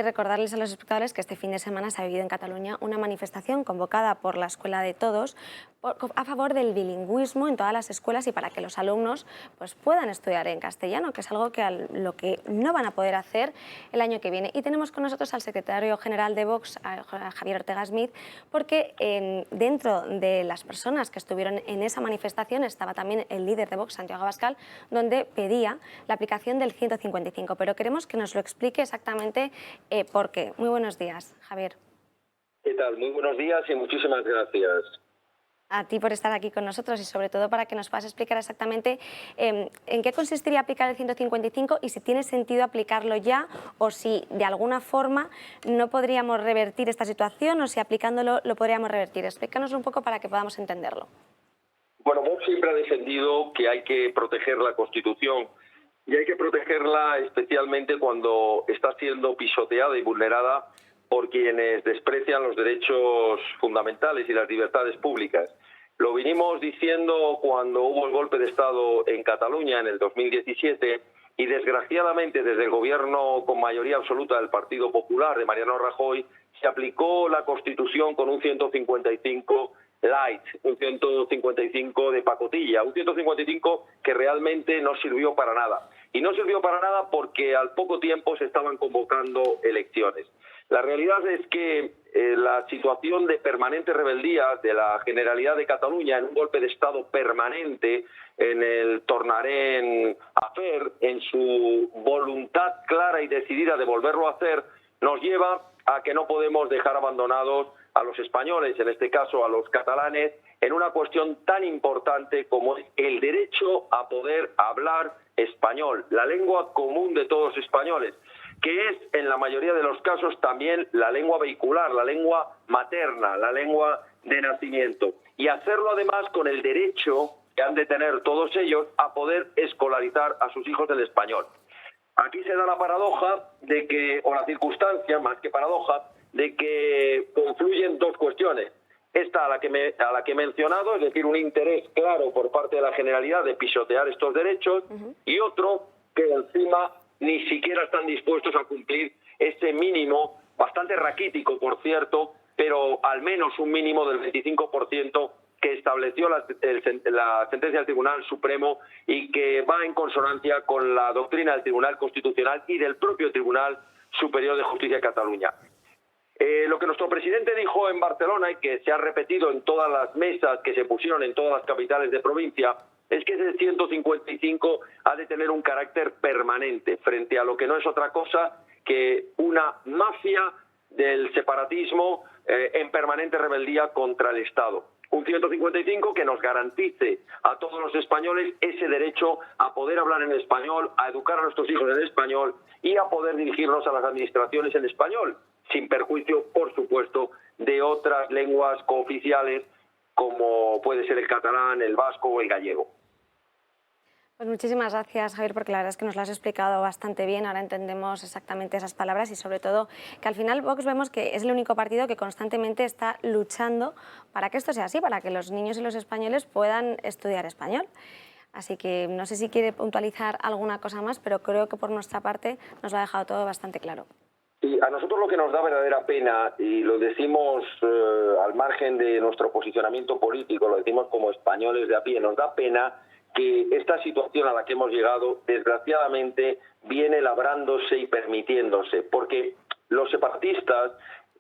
Recordarles a los espectadores que este fin de semana se ha vivido en Cataluña una manifestación convocada por la Escuela de Todos a favor del bilingüismo en todas las escuelas y para que los alumnos pues, puedan estudiar en castellano, que es algo lo que no van a poder hacer el año que viene. Y tenemos con nosotros al secretario general de Vox, a Javier Ortega Smith, porque dentro de las personas que estuvieron en esa manifestación estaba también el líder de Vox, Santiago Abascal, donde pedía la aplicación del 155. Pero queremos que nos lo explique exactamente por qué. Muy buenos días, Javier. ¿Qué tal? Muy buenos días y muchísimas gracias. A ti por estar aquí con nosotros y sobre todo para que nos puedas explicar exactamente en qué consistiría aplicar el 155 y si tiene sentido aplicarlo ya o si de alguna forma no podríamos revertir esta situación o si aplicándolo lo podríamos revertir. Explícanos un poco para que podamos entenderlo. Bueno, Vox siempre ha defendido que hay que proteger la Constitución y hay que protegerla especialmente cuando está siendo pisoteada y vulnerada por quienes desprecian los derechos fundamentales y las libertades públicas. Lo vinimos diciendo cuando hubo el golpe de Estado en Cataluña en el 2017 y desgraciadamente desde el gobierno con mayoría absoluta del Partido Popular de Mariano Rajoy se aplicó la Constitución con un 155 light, un 155 de pacotilla, un 155 que realmente no sirvió para nada. Y no sirvió para nada porque al poco tiempo se estaban convocando elecciones. La realidad es que la situación de permanente rebeldía de la Generalidad de Cataluña en un golpe de Estado permanente, en el tornarem a fer, en su voluntad clara y decidida de volverlo a hacer, nos lleva a que no podemos dejar abandonados a los españoles, en este caso a los catalanes, en una cuestión tan importante como es el derecho a poder hablar español, la lengua común de todos los españoles, que es en la mayoría de los casos también la lengua vehicular, la lengua materna, la lengua de nacimiento. Y hacerlo además con el derecho que han de tener todos ellos a poder escolarizar a sus hijos en español. Aquí se da la paradoja de que, o la circunstancia, más que paradoja, de que confluyen dos cuestiones. Esta a la que he mencionado, es decir, un interés claro por parte de la Generalidad de pisotear estos derechos, y otro que encima ni siquiera están dispuestos a cumplir ese mínimo, bastante raquítico, por cierto, pero al menos un mínimo del 25% que estableció la sentencia del Tribunal Supremo y que va en consonancia con la doctrina del Tribunal Constitucional y del propio Tribunal Superior de Justicia de Cataluña. Lo que nuestro presidente dijo en Barcelona y que se ha repetido en todas las mesas que se pusieron en todas las capitales de provincia es que ese 155 ha de tener un carácter permanente frente a lo que no es otra cosa que una mafia del separatismo en permanente rebeldía contra el Estado. Un 155 que nos garantice a todos los españoles ese derecho a poder hablar en español, a educar a nuestros hijos en español y a poder dirigirnos a las administraciones en español, sin perjuicio, por supuesto, de otras lenguas cooficiales como puede ser el catalán, el vasco o el gallego. Pues muchísimas gracias, Javier, porque la verdad es que nos lo has explicado bastante bien. Ahora entendemos exactamente esas palabras y sobre todo que al final Vox vemos que es el único partido que constantemente está luchando para que esto sea así, para que los niños y los españoles puedan estudiar español. Así que no sé si quiere puntualizar alguna cosa más, pero creo que por nuestra parte nos lo ha dejado todo bastante claro. Y a nosotros lo que nos da verdadera pena, y lo decimos al margen de nuestro posicionamiento político, lo decimos como españoles de a pie, nos da pena que esta situación a la que hemos llegado, desgraciadamente, viene labrándose y permitiéndose, porque los separatistas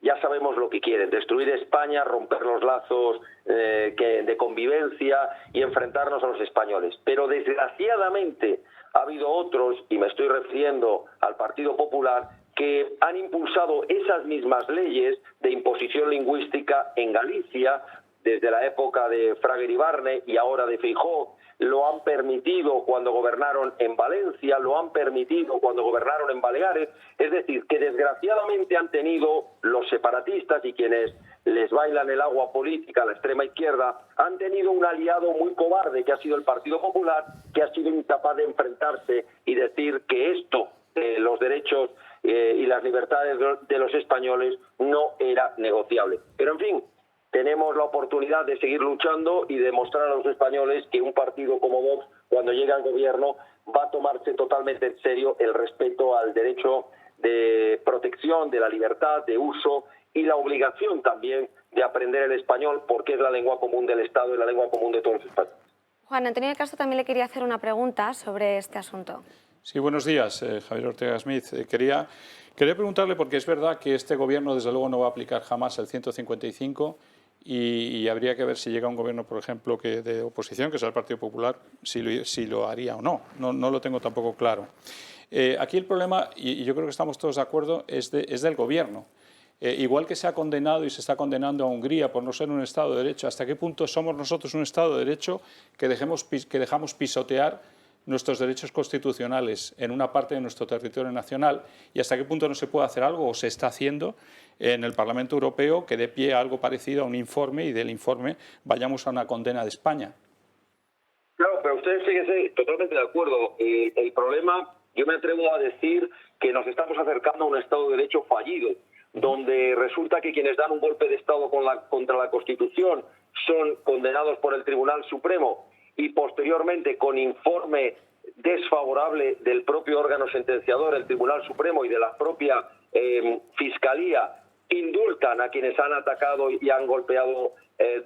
ya sabemos lo que quieren: destruir España, romper los lazos de convivencia y enfrentarnos a los españoles. Pero desgraciadamente ha habido otros, y me estoy refiriendo al Partido Popular, que han impulsado esas mismas leyes de imposición lingüística en Galicia, desde la época de Fraga Iribarne y ahora de Feijóo. Lo han permitido cuando gobernaron en Valencia, lo han permitido cuando gobernaron en Baleares. Es decir, que desgraciadamente han tenido los separatistas y quienes les bailan el agua política a la extrema izquierda, han tenido un aliado muy cobarde que ha sido el Partido Popular, que ha sido incapaz de enfrentarse y decir que esto, los derechos y las libertades de los españoles, no era negociable. Pero en fin, tenemos la oportunidad de seguir luchando y demostrar a los españoles que un partido como Vox, cuando llegue al gobierno, va a tomarse totalmente en serio el respeto al derecho de protección de la libertad de uso y la obligación también de aprender el español, porque es la lengua común del Estado y la lengua común de todos los españoles. Juan Antonio de Castro también le quería hacer una pregunta sobre este asunto. Sí, buenos días, Javier Ortega Smith. Quería preguntarle, porque es verdad que este gobierno desde luego no va a aplicar jamás el 155 y habría que ver si llega un gobierno, por ejemplo, de oposición, que sea el Partido Popular, si lo haría o no. No lo tengo tampoco claro. Aquí el problema, y yo creo que estamos todos de acuerdo, es del gobierno. Igual que se ha condenado y se está condenando a Hungría por no ser un Estado de Derecho, ¿hasta qué punto somos nosotros un Estado de Derecho que dejamos pisotear nuestros derechos constitucionales en una parte de nuestro territorio nacional, y hasta qué punto no se puede hacer algo o se está haciendo en el Parlamento Europeo que dé pie a algo parecido a un informe y del informe vayamos a una condena de España? Claro, pero ustedes fíjense, totalmente de acuerdo. El problema, yo me atrevo a decir que nos estamos acercando a un Estado de Derecho fallido, donde resulta que quienes dan un golpe de Estado contra la Constitución son condenados por el Tribunal Supremo y posteriormente, con informe desfavorable del propio órgano sentenciador, el Tribunal Supremo, y de la propia Fiscalía, indultan a quienes han atacado y han golpeado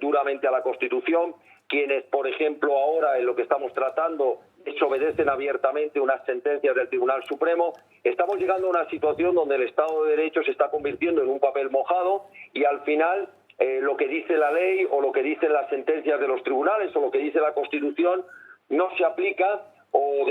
duramente a la Constitución. Quienes, por ejemplo, ahora en lo que estamos tratando desobedecen abiertamente unas sentencias del Tribunal Supremo. Estamos llegando a una situación donde el Estado de Derecho se está convirtiendo en un papel mojado y al final lo que dice la ley o lo que dicen las sentencias de los tribunales o lo que dice la Constitución no se aplica o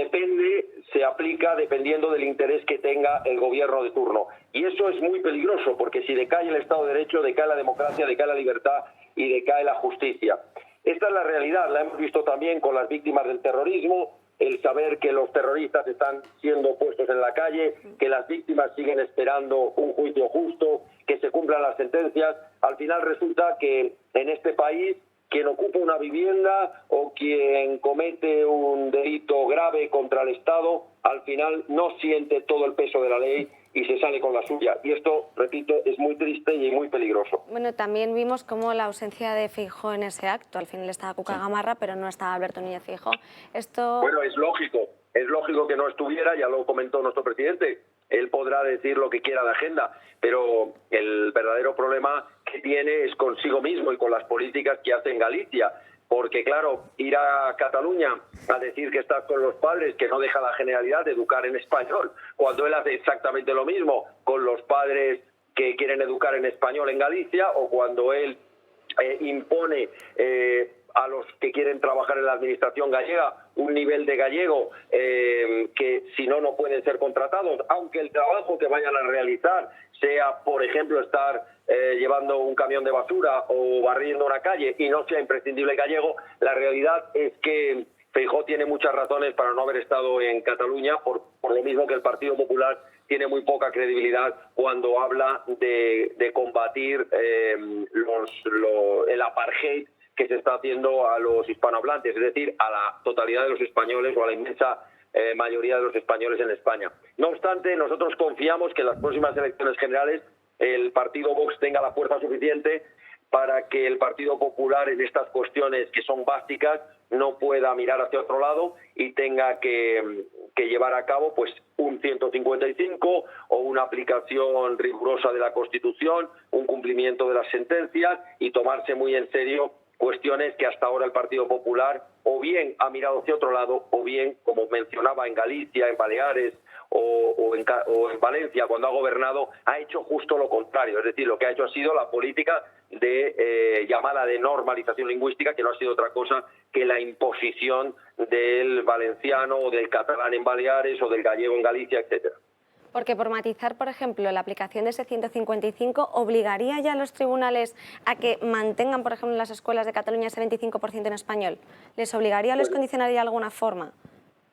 se aplica dependiendo del interés que tenga el gobierno de turno. Y eso es muy peligroso, porque si decae el Estado de Derecho, decae la democracia, decae la libertad y decae la justicia. Esta es la realidad, la hemos visto también con las víctimas del terrorismo, el saber que los terroristas están siendo puestos en la calle, que las víctimas siguen esperando un juicio justo, que se cumplan las sentencias. Al final resulta que en este país quien ocupa una vivienda o quien comete un delito grave contra el Estado, al final no siente todo el peso de la ley y se sale con la suya. Y esto, repito, es muy triste y muy peligroso. Bueno, también vimos cómo la ausencia de Feijóo en ese acto. Al final estaba Cuca Gamarra, pero no estaba Alberto Núñez Feijóo. Bueno, es lógico que no estuviera, ya lo comentó nuestro presidente. Él podrá decir lo que quiera de agenda, pero el verdadero problema que tiene es consigo mismo y con las políticas que hace en Galicia. Porque, claro, ir a Cataluña a decir que estás con los padres, que no deja la generalidad de educar en español, cuando él hace exactamente lo mismo con los padres que quieren educar en español en Galicia, o cuando él impone a los que quieren trabajar en la administración gallega un nivel de gallego que si no, no pueden ser contratados, aunque el trabajo que vayan a realizar sea, por ejemplo, estar llevando un camión de basura o barriendo una calle y no sea imprescindible gallego. La realidad es que Feijóo tiene muchas razones para no haber estado en Cataluña, por lo mismo que el Partido Popular tiene muy poca credibilidad cuando habla de combatir el apartheid que se está haciendo a los hispanohablantes, es decir, a la totalidad de los españoles o a la inmensa mayoría de los españoles en España. No obstante, nosotros confiamos que en las próximas elecciones generales el partido Vox tenga la fuerza suficiente para que el Partido Popular en estas cuestiones que son básicas no pueda mirar hacia otro lado y tenga que llevar a cabo pues un 155 o una aplicación rigurosa de la Constitución, un cumplimiento de las sentencias y tomarse muy en serio cuestiones que hasta ahora el Partido Popular o bien ha mirado hacia otro lado o bien, como mencionaba, en Galicia, en Baleares o en Valencia, cuando ha gobernado, ha hecho justo lo contrario. Es decir, lo que ha hecho ha sido la política llamada de normalización lingüística, que no ha sido otra cosa que la imposición del valenciano o del catalán en Baleares o del gallego en Galicia, etcétera. Porque, por matizar, por ejemplo, la aplicación de ese 155 obligaría ya a los tribunales a que mantengan, por ejemplo, en las escuelas de Cataluña ese 25% en español. ¿Les obligaría o les condicionaría de alguna forma?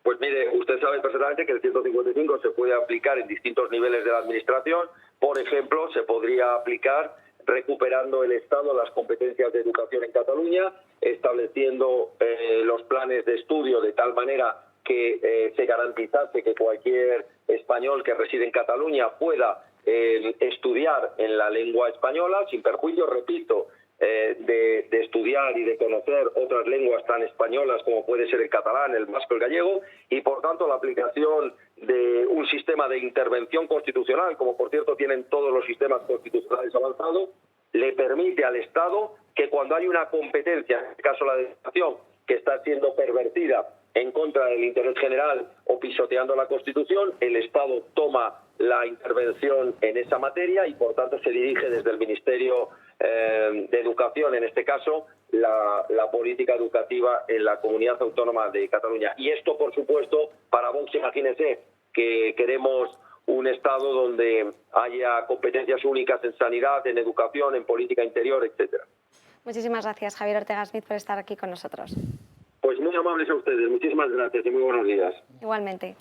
Pues mire, usted sabe perfectamente que el 155 se puede aplicar en distintos niveles de la administración. Por ejemplo, se podría aplicar recuperando el Estado las competencias de educación en Cataluña, estableciendo los planes de estudio de tal manera que se garantizase que cualquier español que reside en Cataluña pueda estudiar en la lengua española, sin perjuicio, repito, de estudiar y de conocer otras lenguas tan españolas como puede ser el catalán, el vasco, el gallego, y por tanto la aplicación de un sistema de intervención constitucional, como por cierto tienen todos los sistemas constitucionales avanzados, le permite al Estado que cuando hay una competencia, en este caso la de educación, que está siendo pervertida en contra del interés general o pisoteando la Constitución, el Estado toma la intervención en esa materia y por tanto se dirige desde el Ministerio de Educación, en este caso, la política educativa en la Comunidad Autónoma de Cataluña. Y esto, por supuesto, para Vox, imagínense que queremos un Estado donde haya competencias únicas en sanidad, en educación, en política interior, etcétera. Muchísimas gracias, Javier Ortega Smith, por estar aquí con nosotros. Pues muy amables a ustedes. Muchísimas gracias y muy buenos días. Igualmente.